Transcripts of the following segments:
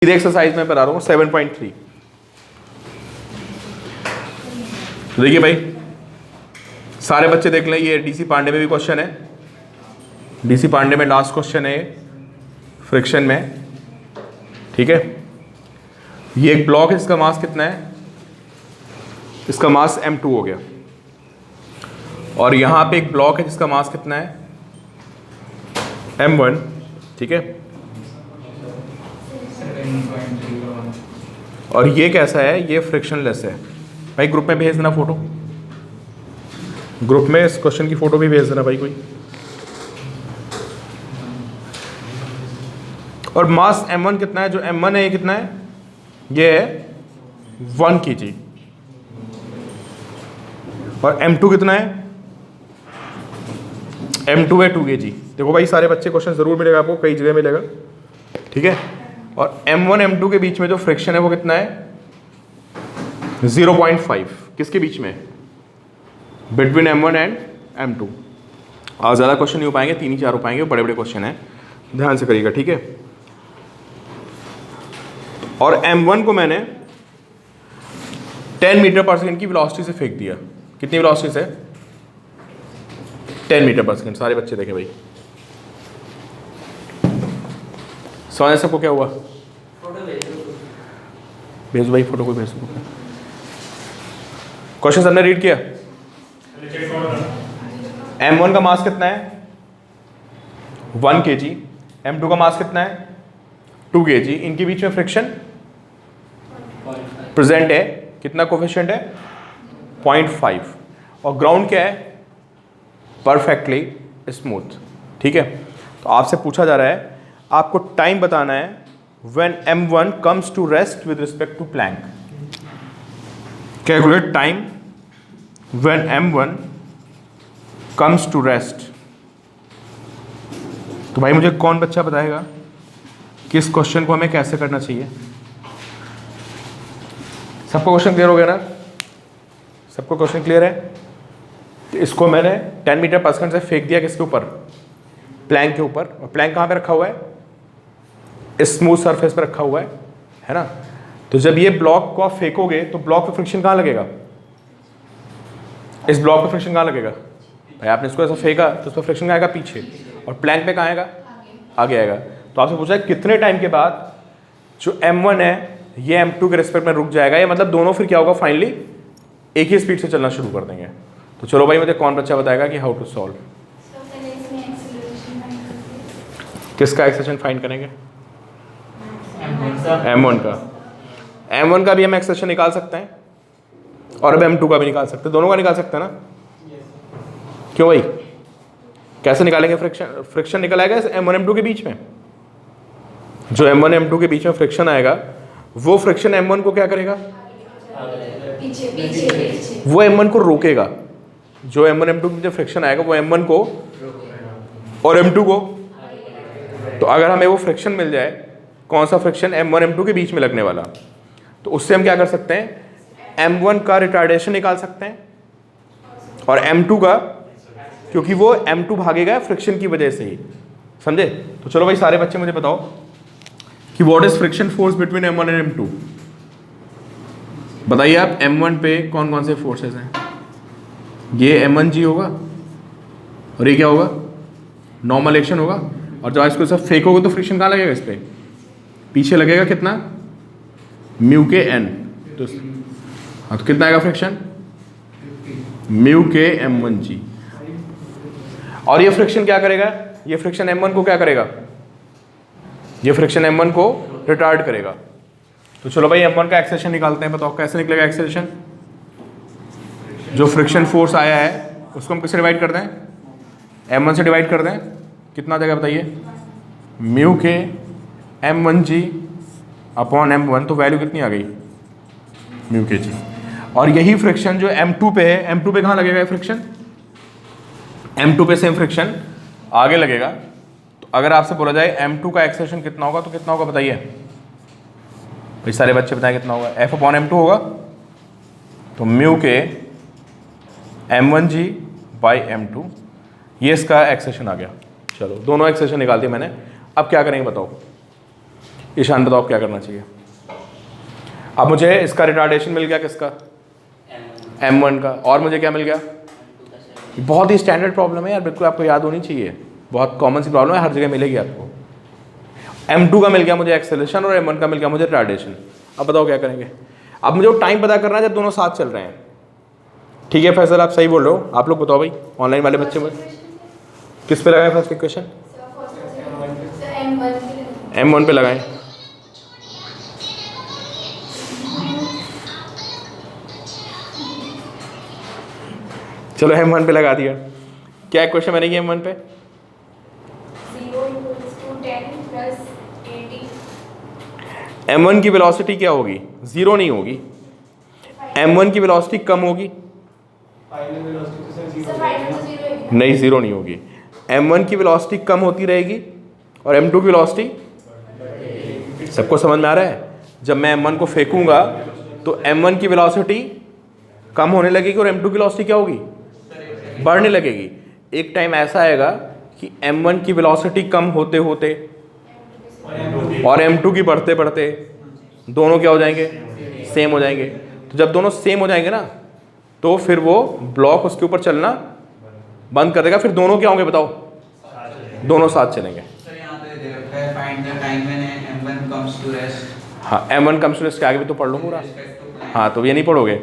सीधे एक्सरसाइज में बता रहा हूँ 7.3। तो देखिए भाई, सारे बच्चे देख लें, ये डीसी पांडे में भी क्वेश्चन है, डीसी पांडे में लास्ट क्वेश्चन है फ्रिक्शन में, ठीक है। ये एक ब्लॉक है, इसका मास कितना है, इसका मास m2 हो गया। और यहां पे एक ब्लॉक है जिसका मास कितना है m1, ठीक है। और ये कैसा है, ये फ्रिक्शनलेस है। भाई ग्रुप में भेज देना फोटो, ग्रुप में इस क्वेश्चन की फोटो भी भेज देना भाई कोई। और मास m1 कितना है, जो m1 है ये कितना है, ये है 1 kg। और m2 कितना है, m2 है 2 kg। देखो भाई सारे बच्चे क्वेश्चन जरूर मिलेगा आपको, कई जगह मिलेगा, ठीक है। और m1 m2 के बीच में जो फ्रिक्शन है वो कितना है 0.5। किसके बीच में, बिटवीन m1 एंड m2। आज ज़्यादा क्वेश्चन नहीं हो पाएंगे, 3 ही 4 हो पाएंगे, बड़े बड़े क्वेश्चन हैं, ध्यान से करिएगा, ठीक है। और m1 को मैंने 10 मीटर पर सेकेंड की वेलोसिटी से फेंक दिया। कितनी वेलोसिटी से, 10 मीटर पर सेकेंड। सारे बच्चे देखें भाई, समझ सबको क्या हुआ, भेजो भाई फोटो, कोई भेज दो। क्वेश्चन सबने रीड किया। m1 का मास कितना है 1 kg, m2 का मास कितना है 2 kg। इनके बीच में फ्रिक्शन प्रेजेंट है, कितना कोफिशिएंट है 0.5। और ग्राउंड क्या है, परफेक्टली स्मूथ, ठीक है। तो आपसे पूछा जा रहा है, आपको टाइम बताना है when m1 comes to rest with respect to plank. Calculate time when m1 comes to rest. तो भाई मुझे कौन बच्चा बताएगा कि इस क्वेश्चन को हमें कैसे करना चाहिए। सबको क्वेश्चन क्लियर हो गया ना, सबको क्वेश्चन क्लियर है। तो इसको मैंने 10 मीटर पर सेकंड से फेंक दिया किसके ऊपर, प्लैंक के ऊपर। और प्लैंक कहाँ पे रखा हुआ है, स्मूथ सरफेस पे रखा हुआ है ना। तो जब ये ब्लॉक को आप फेंकोगे तो ब्लॉक पे फ्रिक्शन कहाँ लगेगा, इस ब्लॉक पे फ्रिक्शन कहाँ लगेगा। भाई आपने इसको ऐसा फेंका तो उस पर फ्रिक्शन आएगा पीछे, और प्लैंक पे कहाँ आएगा, आगे आएगा। तो आपसे पूछा है कितने टाइम के बाद जो m1 है ये m2 के रिस्पेक्ट में रुक जाएगा। ये मतलब दोनों फिर क्या होगा, फाइनली एक ही स्पीड से चलना शुरू कर देंगे। तो चलो भाई मुझे कौन बच्चा बताएगा कि हाउ टू सॉल्व। किसका एक्सेलेरेशन फाइंड करेंगे, m1 का। m1 का भी हम एक्सेलेरेशन निकाल सकते हैं, और अब m2 का भी निकाल सकते हैं, दोनों का निकाल सकते हैं ना। क्यों भाई, कैसे निकालेंगे, फ्रिक्शन निकल आएगा m1 m2 के बीच में। जो m1 m2 के बीच में फ्रिक्शन आएगा, वो फ्रिक्शन m1 को क्या करेगा, वो m1 को रोकेगा। जो m1 m2 के बीच फ्रिक्शन आएगा वो m1 को और m2 को। तो अगर हमें वो फ्रिक्शन मिल जाए, कौन सा फ्रिक्शन, m1 m2 के बीच में लगने वाला, तो उससे हम क्या कर सकते हैं, m1 का रिटार्डेशन निकाल सकते हैं, और m2 का, क्योंकि वो m2 भागेगा फ्रिक्शन की वजह से ही, समझे। तो चलो भाई सारे बच्चे मुझे बताओ कि what is friction force between m1 and m2। बताइए आप, m1 पे कौन कौन से फोर्सेस हैं। ये m1g होगा, और ये क्या होगा, नॉर्मल एक्शन होगा। और जब इसको सब फेंकोगे तो फ्रिक्शन कहाँ लगेगा, इस पर पीछे लगेगा, कितना, म्यू के n। तो हाँ, तो कितना आएगा फ्रिक्शन, म्यू के m1g। और ये फ्रिक्शन क्या करेगा, ये फ्रिक्शन m1 को क्या करेगा, ये फ्रिक्शन m1 को रिटार्ड करेगा। तो चलो भाई m1 का एक्सेलेरेशन निकालते हैं। बताओ कैसे निकलेगा एक्सेलेरेशन। जो फ्रिक्शन फोर्स आया है उसको हम किससे डिवाइड कर दें, m1 से डिवाइड कर दें, कितना देगा बताइए, म्यू के m1g अपॉन m1। तो वैल्यू कितनी आ गई, म्यू के जी। और यही फ्रिक्शन जो m2 पे है, m2 पे कहाँ लगेगा ये फ्रिक्शन, m2 पे सेम फ्रिक्शन आगे लगेगा। तो अगर आपसे बोला जाए m2 का एक्सेलेरेशन कितना होगा, तो कितना होगा बताइए भाई, सारे बच्चे बताएं कितना होगा, f अपॉन m2 होगा। तो म्यू के m1g बाई m2, ये इसका एक्सेलेरेशन आ गया। चलो दोनों एक्सेलेरेशन निकाल दिए मैंने। अब क्या करेंगे बताओ, ईशान बताओ क्या करना चाहिए। अब मुझे इसका रिटार्डेशन मिल गया, किसका, M1 का, और मुझे क्या मिल गया, बहुत ही स्टैंडर्ड प्रॉब्लम है यार, बिल्कुल आपको याद होनी चाहिए, बहुत कॉमन सी प्रॉब्लम है, हर जगह मिलेगी आपको। M2 का मिल गया मुझे एक्सेलरेशन और M1 का मिल गया मुझे रिटार्डेशन। अब बताओ क्या करेंगे। अब मुझे टाइम पता करना है जब दोनों साथ चल रहे हैं। ठीक है फैसल, आप सही बोल रहे हो। आप लोग बताओ भाई, ऑनलाइन वाले बच्चे में किस पे लगाए फर्स्ट इक्वेशन, M1 पे लगाएं। चलो M1 पे लगा दिया। क्या इक्वेशन बनेगी M1 पे, 0 = 10 + 80। M1 की वेलोसिटी क्या होगी, 0 नहीं होगी, M1 की वेलोसिटी कम होगी, नहीं 0 नहीं होगी, M1 की वेलोसिटी कम होती रहेगी और M2 की वेलोसिटी, सबको समझ में आ रहा है। जब मैं M1 को फेंकूंगा तो M1 की वेलोसिटी कम होने लगेगी और M2 की वेलोसिटी क्या होगी, बढ़ने लगेगी। एक टाइम ऐसा आएगा कि M1 की वेलोसिटी कम होते होते और M2 की बढ़ते बढ़ते दोनों क्या हो जाएंगे, सेम हो जाएंगे। तो जब दोनों सेम हो जाएंगे ना, तो फिर वो ब्लॉक उसके ऊपर चलना बंद कर देगा, फिर दोनों क्या होंगे बताओ, दोनों साथ चलेंगे। हाँ M1 कम्स टू रेस्ट के आगे भी तो पढ़ लो पूरा। हाँ तो ये नहीं पढ़ोगे।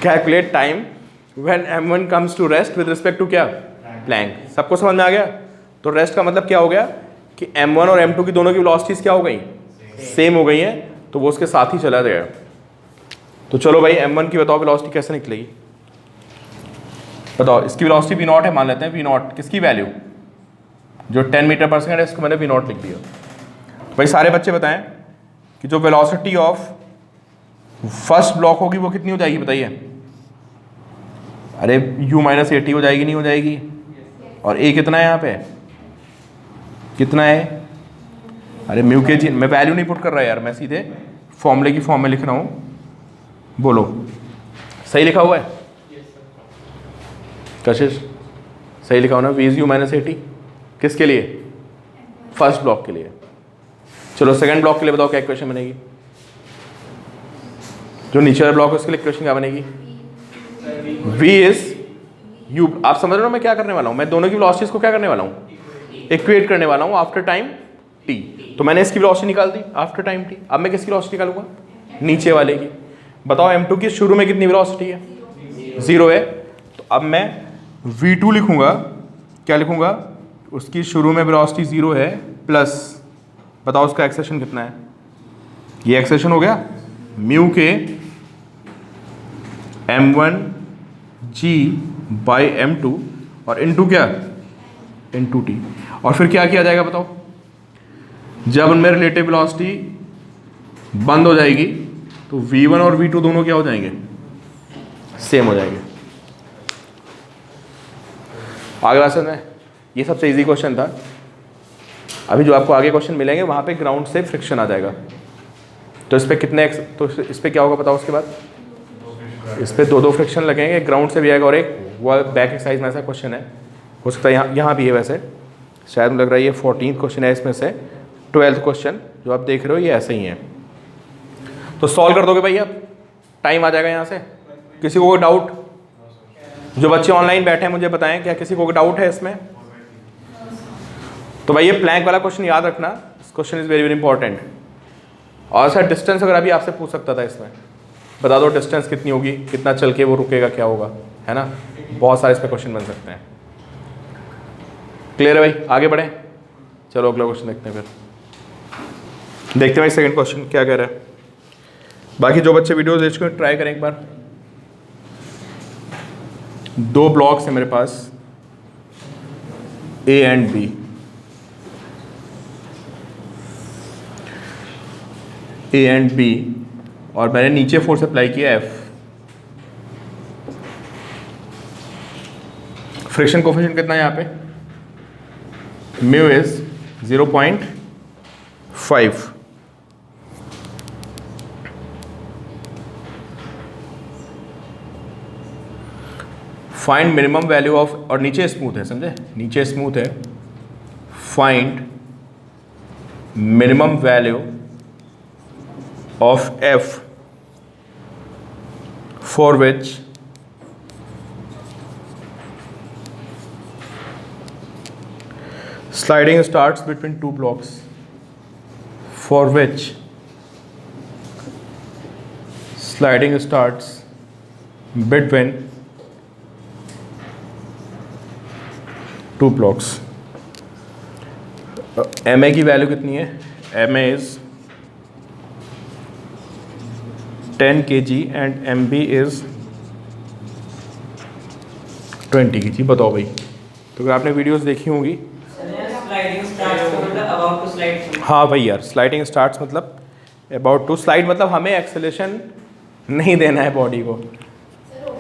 Calculate time when M1 comes to rest with respect to क्या, प्लैंक। सबको समझ में आ गया। तो रेस्ट का मतलब क्या हो गया कि M1 और M2 की दोनों की वेलोसिटीज क्या हो गई, सेम हो गई हैं, तो वो उसके साथ ही चला गया। तो चलो भाई M1 की बताओ वेलोसिटी कैसे निकलेगी, बताओ। इसकी वेलोसिटी V0 है, मान लेते हैं V0 किसकी वैल्यू, जो 10 मीटर पर सेकंड है, इसको मैंने V0 लिख दिया। भाई सारे बच्चे बताएं कि जो वेलोसिटी ऑफ फर्स्ट ब्लॉक होगी वो कितनी हो जाएगी बताइए। अरे U - 80 हो जाएगी, नहीं हो जाएगी। और A कितना है यहाँ पे, कितना है, अरे म्यू के जी, मैं वैल्यू नहीं पुट कर रहा यार, मैं सीधे फॉर्मूले की फॉर्म में लिख रहा हूँ। बोलो सही लिखा हुआ है कशिश, सही लिखा हुआ ना, V U - 80 किसके लिए, फर्स्ट ब्लॉक के लिए। चलो सेकंड ब्लॉक के लिए बताओ क्या इक्वेशन बनेगी, जो नीचे वाला ब्लॉक है उसके लिए इक्वेशन क्या बनेगी, V is U। आप समझ रहे हो मैं क्या करने वाला हूँ, मैं दोनों की वेलोसिटीज को क्या करने वाला हूँ, इक्वेट करने वाला हूँ आफ्टर टाइम t। तो मैंने इसकी वेलोसिटी निकाल दी आफ्टर टाइम t। अब मैं किसकी वेलोसिटी निकालूंगा, नीचे वाले की। बताओ M2 की शुरू में कितनी वेलोसिटी है, 0 है। तो अब मैं V2 लिखूंगा, क्या लिखूंगा, उसकी शुरू में वेलोसिटी 0 है, प्लस बताओ उसका एक्सेलेरेशन कितना है, ये एक्सेलेरेशन हो गया म्यू के M1g/M2 और इनटू क्या, इनटू t। और फिर क्या किया जाएगा बताओ, जब उनमें रिलेटिव वेलोसिटी बंद हो जाएगी तो V1 और V2 दोनों क्या हो जाएंगे, सेम हो जाएंगे। अगला क्वेश्चन है, ये सबसे इजी क्वेश्चन था। अभी जो आपको आगे क्वेश्चन मिलेंगे वहां पे ग्राउंड से फ्रिक्शन आ जाएगा। तो इस पे कितने, तो इस पे क्या होगा बताओ, उसके बाद इस पे 2 फ्रिक्शन लगेंगे, ग्राउंड से भी आएगा और एक वो बैक एक्सरसाइज में ऐसा क्वेश्चन है, हो सकता है यहाँ भी है, वैसे शायद मुझे लग रहा है ये 14th क्वेश्चन है इसमें से। 12th क्वेश्चन जो आप देख रहे हो ये ऐसे ही है। तो सॉल्व कर दोगे भाई, अब टाइम आ जाएगा यहाँ से। किसी को कोई डाउट, जो बच्चे ऑनलाइन बैठे हैं मुझे बताएं, क्या किसी को कोई डाउट है इसमें। तो भाई ये प्लैंक वाला क्वेश्चन याद रखना, this question is very very important. और सर डिस्टेंस अगर अभी आपसे पूछ सकता था इसमें, बता दो डिस्टेंस कितनी होगी, कितना चल के वो रुकेगा, क्या होगा, है ना, बहुत सारे इस पर क्वेश्चन बन सकते हैं। क्लियर है भाई, आगे बढ़ें। चलो अगला क्वेश्चन देखते हैं, फिर देखते हैं भाई सेकंड क्वेश्चन क्या कह रहा है। बाकी जो बच्चे वीडियो देख कर ट्राई करें एक बार। 2 ब्लॉक्स हैं मेरे पास A and B। A and B और मैंने नीचे फोर्स अप्लाई किया F। फ्रिक्शन कोफिशिएंट कितना है यहाँ पे, mu is 0.5। Find minimum value of, और नीचे स्मूथ है, समझे, नीचे स्मूथ है, find minimum value of F for which sliding starts between two blocks, for which sliding starts between two blocks. MA की वैल्यू कितनी है? MA is 10 kg and MB is 20 kg. बताओ भाई, तो अगर आपने वीडियोस देखी होंगी। हाँ भाई यार, स्लाइडिंग स्टार्ट्स मतलब अबाउट टू स्लाइड, मतलब हमें एक्सेलेरेशन नहीं देना है बॉडी को,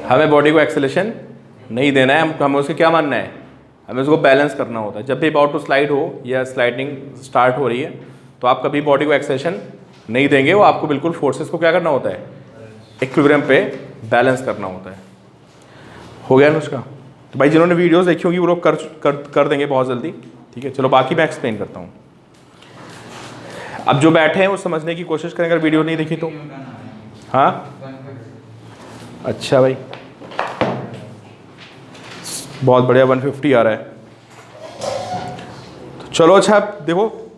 हमें बॉडी को एक्सेलेरेशन नहीं देना है, हमें उसके क्या मानना है, हमें उसको बैलेंस करना होता है। जब भी अबाउट टू स्लाइड हो या स्लाइडिंग स्टार्ट हो रही है तो आप कभी बॉडी को एक्सेलेरेशन नहीं देंगे, वो आपको बिल्कुल फोर्सेस को क्या करना होता है, इक्विलिब्रियम पे बैलेंस करना होता है। हो गया ना उसका? तो भाई जिन्होंने वीडियोस देखी होगी वो लोग कर देंगे बहुत जल्दी, ठीक है। चलो बाकी मैं एक्सप्लेन करता हूँ। अब जो बैठे हैं वो समझने की कोशिश करें, अगर वीडियो नहीं देखी तो। हाँ अच्छा भाई, बहुत बढ़िया, 150 आ रहा है। तो चलो अच्छा, देखो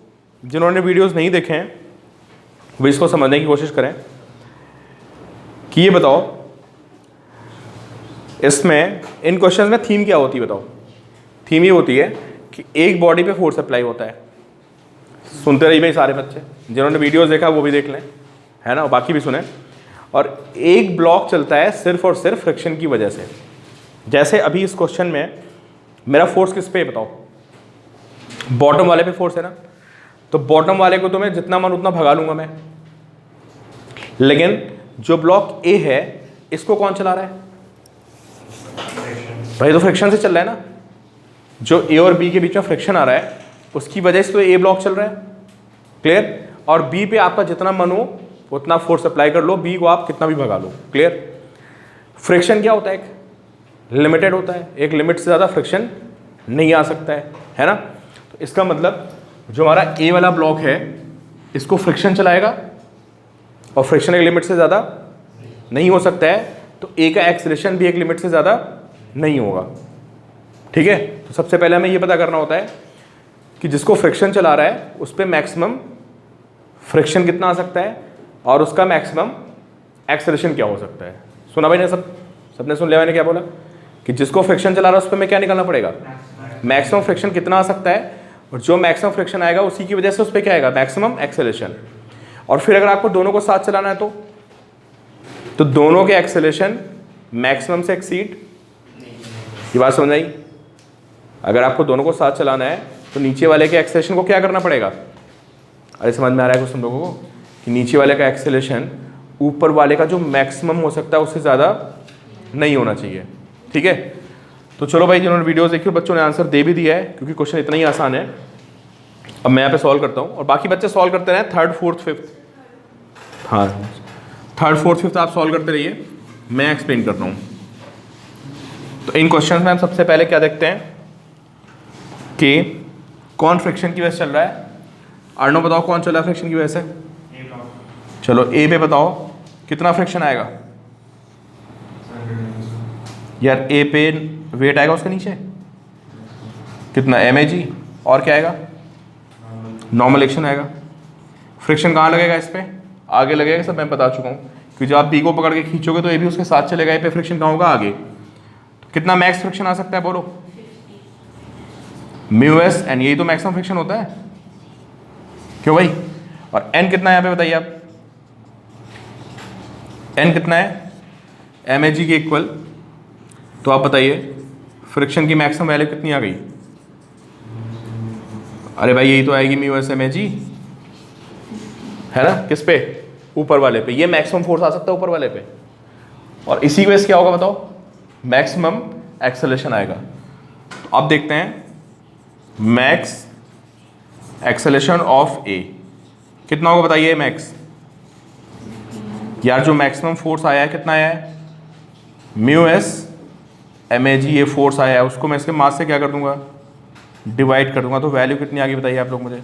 जिन्होंने वीडियोस नहीं देखे हैं वो इसको समझने की कोशिश करें कि ये बताओ इसमें इन क्वेश्चन में थीम क्या होती है। बताओ, थीम ये होती है कि एक बॉडी पे फोर्स अप्लाई होता है। सुनते रहिए भाई सारे बच्चे, जिन्होंने वीडियोस देखा वो भी देख लें, है ना, बाकी भी सुने। और एक ब्लॉक चलता है सिर्फ और सिर्फ फ्रिक्शन की वजह से। जैसे अभी इस क्वेश्चन में मेरा फोर्स किस पे बताओ, बॉटम वाले पे फोर्स है ना, तो बॉटम वाले को तो मैं जितना मन उतना भगा लूंगा मैं, लेकिन जो ब्लॉक ए है इसको कौन चला रहा है भाई, तो फ्रिक्शन से चल रहा है ना। जो ए और बी के बीच में फ्रिक्शन आ रहा है उसकी वजह से तो ए ब्लॉक चल रहा है, क्लियर। और बी पे आपका जितना मन हो उतना फोर्स अप्लाई कर लो, बी को आप कितना भी भगा लो, क्लियर। फ्रिक्शन क्या होता है, एक लिमिटेड होता है, एक लिमिट से ज़्यादा फ्रिक्शन नहीं आ सकता है ना। तो इसका मतलब जो हमारा ए वाला ब्लॉक है इसको फ्रिक्शन चलाएगा और फ्रिक्शन एक लिमिट से ज़्यादा नहीं हो सकता है, तो ए का एक्सेलरेशन भी एक लिमिट से ज़्यादा नहीं होगा, ठीक है। तो सबसे पहले हमें ये पता करना होता है कि जिसको फ्रिक्शन चला रहा है उस पर मैक्सिमम फ्रिक्शन कितना आ सकता है और उसका मैक्सिमम एक्सेलरेशन क्या हो सकता है। सुना भाई ने, सबने सुन लिया मैंने क्या बोला कि जिसको फ्रिक्शन चला रहा है उस पर मैं क्या निकालना पड़ेगा, मैक्सिमम फ्रिक्शन कितना आ सकता है, और जो मैक्सिमम फ्रिक्शन आएगा उसी की वजह से उस पर क्या आएगा, मैक्सिमम एक्सेलरेशन। और फिर अगर आपको दोनों को साथ चलाना है तो दोनों के एक्सेलरेशन मैक्सिमम से एक्सीड, ये बात समझ आई। अगर आपको दोनों को साथ चलाना है तो नीचे वाले के एक्सेलरेशन को क्या करना पड़ेगा, अरे समझ में आ रहा है कुछ तुम लोगों को, कि नीचे वाले का एक्सेलरेशन ऊपर वाले का जो मैक्सिमम हो सकता है उससे ज़्यादा नहीं होना चाहिए, ठीक है। तो चलो भाई जिन्होंने वीडियोस देखी बच्चों ने आंसर दे भी दिया है, क्योंकि क्वेश्चन इतना ही आसान है। अब मैं यहाँ पे सॉल्व करता हूँ और बाकी बच्चे सॉल्व करते रहे, थर्ड फोर्थ फिफ्थ, हाँ थर्ड फोर्थ फिफ्थ आप सॉल्व करते रहिए, मैं एक्सप्लेन करता हूँ। तो इन क्वेश्चन में हम सबसे पहले क्या देखते हैं कि कौन फ्रिक्शन की वजह से चल रहा है। अर्णव बताओ कौन चल रहा है फ्रिक्शन की वजह से। चलो ए पे बताओ कितना फ्रिक्शन आएगा यार, ए पे वेट आएगा उसके नीचे कितना, mAg, और क्या आएगा, नॉर्मल एक्शन आएगा। फ्रिक्शन कहाँ लगेगा, इस पे आगे लगेगा, सब मैं बता चुका हूँ कि जब आप बी को पकड़ के खींचोगे तो ये भी उसके साथ चलेगा, ए पे फ्रिक्शन कहाँ होगा, आगे। तो कितना मैक्स फ्रिक्शन आ सकता है बोलो, μs, एन यही तो मैक्सिमम फ्रिक्शन होता है, क्यों भाई। और n कितना है यहाँ पे बताइए आप, n कितना है, mAg के इक्वल। तो आप बताइए फ्रिक्शन की मैक्सिमम वैल्यू कितनी आ गई, अरे भाई यही तो आएगी μs mAg, है ना, किस पे, ऊपर वाले पे। ये मैक्सिमम फोर्स आ सकता है ऊपर वाले पे, और इसी की वजह से क्या होगा बताओ, मैक्सिमम एक्सेलरेशन आएगा। तो अब देखते हैं मैक्स एक्सेलरेशन ऑफ ए कितना होगा बताइए। मैक्स यार जो मैक्सिमम फोर्स आया है कितना आया है, μs mAg, ये फोर्स आया है उसको मैं इसके मास से क्या कर दूंगा, डिवाइड कर दूंगा, तो वैल्यू कितनी आ गई बताइए आप लोग मुझे।